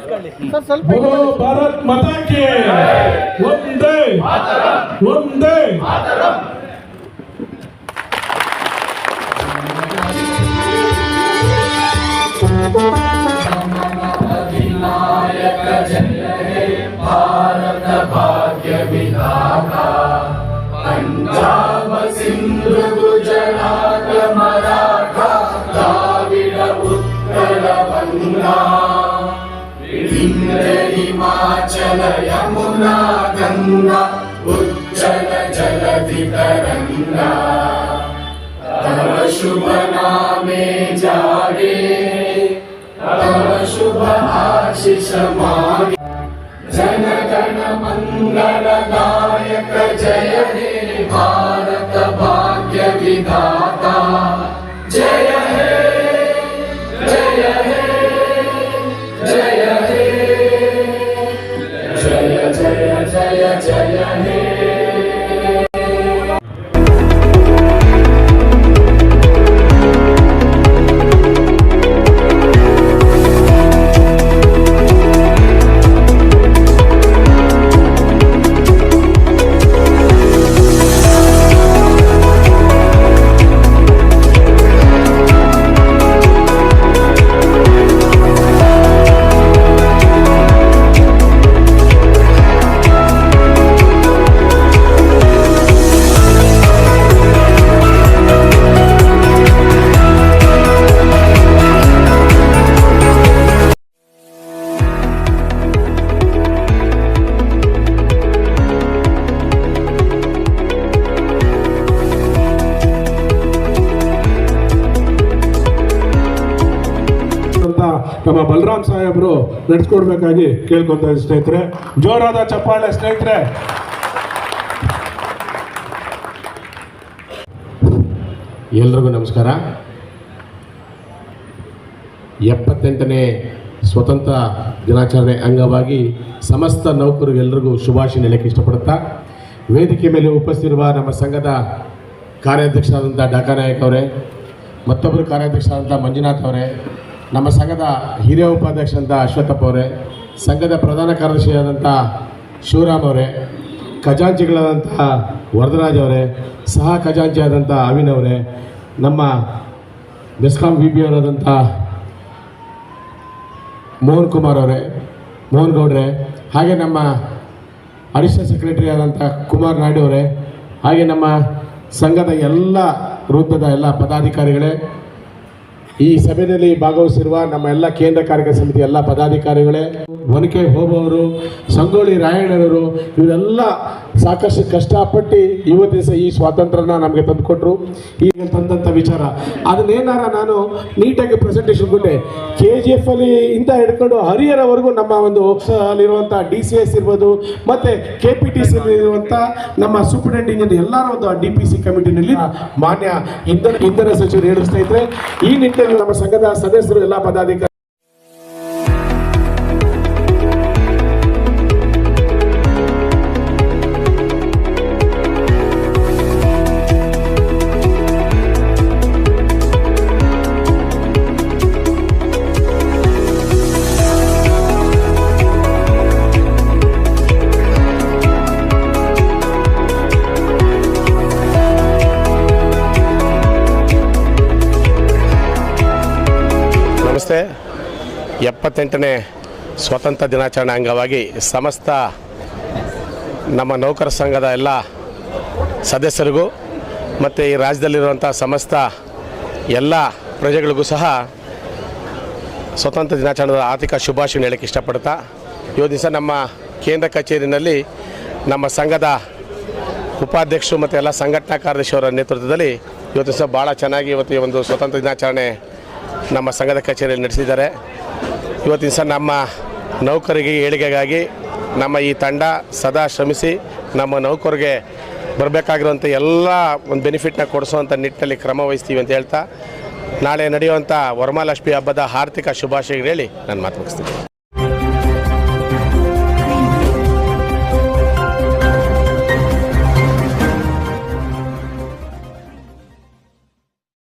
बोलो भारत माता की वंदे वंदे विनायक जय हे भारत भाग्य विधाता पंजाब सिंधु गुजरात मराठा द्राविड उत्कल गंगा विंध्य हिमाचल यमुना गंगा उज्जल जलधि तरंगा तव शुभ नामे जागे तव शुभ आशीष मागे जन गण मंगलदायक जय हे भारत भाग्य विधाता जय हे जय हे जय हे जय जय जय जय हे ನಮ್ಮ ಬಲರಾಮ್ ಸಾಹೇಬರು ನಡೆಸ್ಕೊಡ್ಬೇಕಾಗಿ ಕೇಳ್ಕೊಂತ ಸ್ನೇಹಿತರೆ, ಜೋರಾದ ಚಪ್ಪಾಳೆ ಸ್ನೇಹಿತರೆ. ಎಲ್ರಿಗೂ ನಮಸ್ಕಾರ. 78ನೇ ಸ್ವತಂತ್ರ ದಿನಾಚರಣೆ ಅಂಗವಾಗಿ ಸಮಸ್ತ ನೌಕರರಿಗೆಲ್ಲರಿಗೂ ಶುಭಾಶಯ ಹೇಳಕ್ಕೆ ಇಷ್ಟಪಡುತ್ತಾ, ವೇದಿಕೆ ಮೇಲೆ ಉಪಸ್ಥಿತಿರುವ ನಮ್ಮ ಸಂಘದ ಕಾರ್ಯಾಧ್ಯಕ್ಷರಾದಂಥ ಡಾಕಾ ನಾಯಕ್ ಅವರೇ, ಮತ್ತೊಬ್ಬರು ಕಾರ್ಯಾಧ್ಯಕ್ಷರಾದಂಥ ಮಂಜುನಾಥ್ ಅವರೇ, ನಮ್ಮ ಸಂಘದ ಹಿರಿಯ ಉಪಾಧ್ಯಕ್ಷರಾದಂಥ ಅಶ್ವಥಪ್ಪ ಅವರೇ, ಸಂಘದ ಪ್ರಧಾನ ಕಾರ್ಯದರ್ಶಿಯಾದಂಥ ಶಿವರಾಮ್ ಅವರೇ, ಖಜಾಂಚಿಗಳಾದಂಥ ವರದರಾಜ್ ಅವರೇ, ಸಹ ಖಜಾಂಚಿಯಾದಂಥ ಅವಿನ್ ಅವರೇ, ನಮ್ಮ ಬೆಸ್ಕಾಂ ವಿ ಬಿ ಅವರಾದಂಥ ಮೋಹನ್ ಕುಮಾರ್ ಅವರೇ, ಮೋಹನ್ ಗೌಡ್ರೆ, ಹಾಗೆ ನಮ್ಮ ಅಡಿಷನಲ್ ಸೆಕ್ರೆಟರಿ ಆದಂಥ ಕುಮಾರ್ ನಾಯ್ಡು ಅವರೇ, ಹಾಗೆ ನಮ್ಮ ಸಂಘದ ಎಲ್ಲ ವೃತ್ತದ ಎಲ್ಲ ಪದಾಧಿಕಾರಿಗಳೇ, ಈ ಸಭೆಯಲ್ಲಿ ಭಾಗವಹಿಸಿರುವ ನಮ್ಮ ಎಲ್ಲ ಕೇಂದ್ರ ಕಾರ್ಯಕಾರಿ ಸಮಿತಿ ಎಲ್ಲ ಪದಾಧಿಕಾರಿಗಳೇ, ಒನಕೆ ಹೋಗುವವರು, ಸಂಗೊಳ್ಳಿ ರಾಯಣ್ಣನವರು, ಇವರೆಲ್ಲ ಸಾಕಷ್ಟು ಕಷ್ಟಪಟ್ಟು ಇವತ್ತು ದಿವಸ ಈ ಸ್ವಾತಂತ್ರ್ಯನ ನಮಗೆ ತಂದುಕೊಟ್ರು. ಈಗ ತಂದಂಥ ವಿಚಾರ ಅದನ್ನೇನಾರ ನಾನು ನೀಟಾಗಿ ಪ್ರೆಸೆಂಟೇಷನ್ ಕೊಟ್ಟೆ. KGF ಅಲ್ಲಿ ಇಂಥ ಹಿಡ್ಕೊಂಡು ಹರಿಹರವರೆಗೂ ನಮ್ಮ ಒಂದು ಅಲ್ಲಿರುವಂಥ DCS ಇರ್ಬೋದು, ಮತ್ತು KPTC ಇರುವಂಥ ನಮ್ಮ ಸೂಪರಿಂಟೆಂಡೆಂಟ್ ಇಂಜಿನಿಯರ್ ಎಲ್ಲರ ಒಂದು DPC ಕಮಿಟಿನಲ್ಲಿ ಮಾನ್ಯ ಇಂಧನ ಸಚಿವರು ಹೇಳಿಸ್ತಾ ಇದ್ರೆ, ಈ ನಿಟ್ಟಿನಲ್ಲಿ ನಮ್ಮ ಸಂಘದ ಸದಸ್ಯರು ಎಲ್ಲ ಪದಾಧಿಕಾರಿ ನಮಸ್ತೆ. 78ನೇ ಸ್ವಾತಂತ್ರ್ಯ ದಿನಾಚರಣೆ ಅಂಗವಾಗಿ ಸಮಸ್ತ ನಮ್ಮ ನೌಕರ ಸಂಘದ ಎಲ್ಲ ಸದಸ್ಯರಿಗೂ ಮತ್ತು ಈ ರಾಜ್ಯದಲ್ಲಿರುವಂಥ ಸಮಸ್ತ ಎಲ್ಲ ಪ್ರಜೆಗಳಿಗೂ ಸಹ ಸ್ವಾತಂತ್ರ್ಯ ದಿನಾಚರಣೆಯ ಆರ್ಥಿಕ ಶುಭಾಶಯ ಹೇಳಕ್ಕೆ ಇಷ್ಟಪಡ್ತಾ, ಇವತ್ತು ದಿವಸ ನಮ್ಮ ಕೇಂದ್ರ ಕಚೇರಿಯಲ್ಲಿ ನಮ್ಮ ಸಂಘದ ಉಪಾಧ್ಯಕ್ಷರು ಮತ್ತು ಎಲ್ಲ ಸಂಘಟನಾ ಕಾರ್ಯದರ್ಶಿಯವರ ನೇತೃತ್ವದಲ್ಲಿ ಇವತ್ತು ದಿವಸ ಭಾಳ ಚೆನ್ನಾಗಿ ಇವತ್ತು ಈ ಒಂದು ಸ್ವಾತಂತ್ರ್ಯ ದಿನಾಚರಣೆ ನಮ್ಮ ಸಂಘದ ಕಚೇರಿಯಲ್ಲಿ ನಡೆಸಿದ್ದಾರೆ. ಇವತ್ತಿನ ದಿವಸ ನಮ್ಮ ನೌಕರಿಗೆ ಏಳಿಗೆಗಾಗಿ ನಮ್ಮ ಈ ತಂಡ ಸದಾ ಶ್ರಮಿಸಿ ನಮ್ಮ ನೌಕರಿಗೆ ಬರಬೇಕಾಗಿರುವಂಥ ಎಲ್ಲ ಒಂದು ಬೆನಿಫಿಟ್ನ ಕೊಡಿಸುವಂಥ ನಿಟ್ಟಿನಲ್ಲಿ ಕ್ರಮ ವಹಿಸ್ತೀವಿ ಅಂತ ಹೇಳ್ತಾ, ನಾಳೆ ನಡೆಯುವಂಥ ವರಮಹಾಲಕ್ಷ್ಮಿ ಹಬ್ಬದ ಆರ್ಥಿಕ ಶುಭಾಶಯಗಳು ಹೇಳಿ ನಾನು ಮಾತು ಮುಗಿಸ್ತೀನಿ.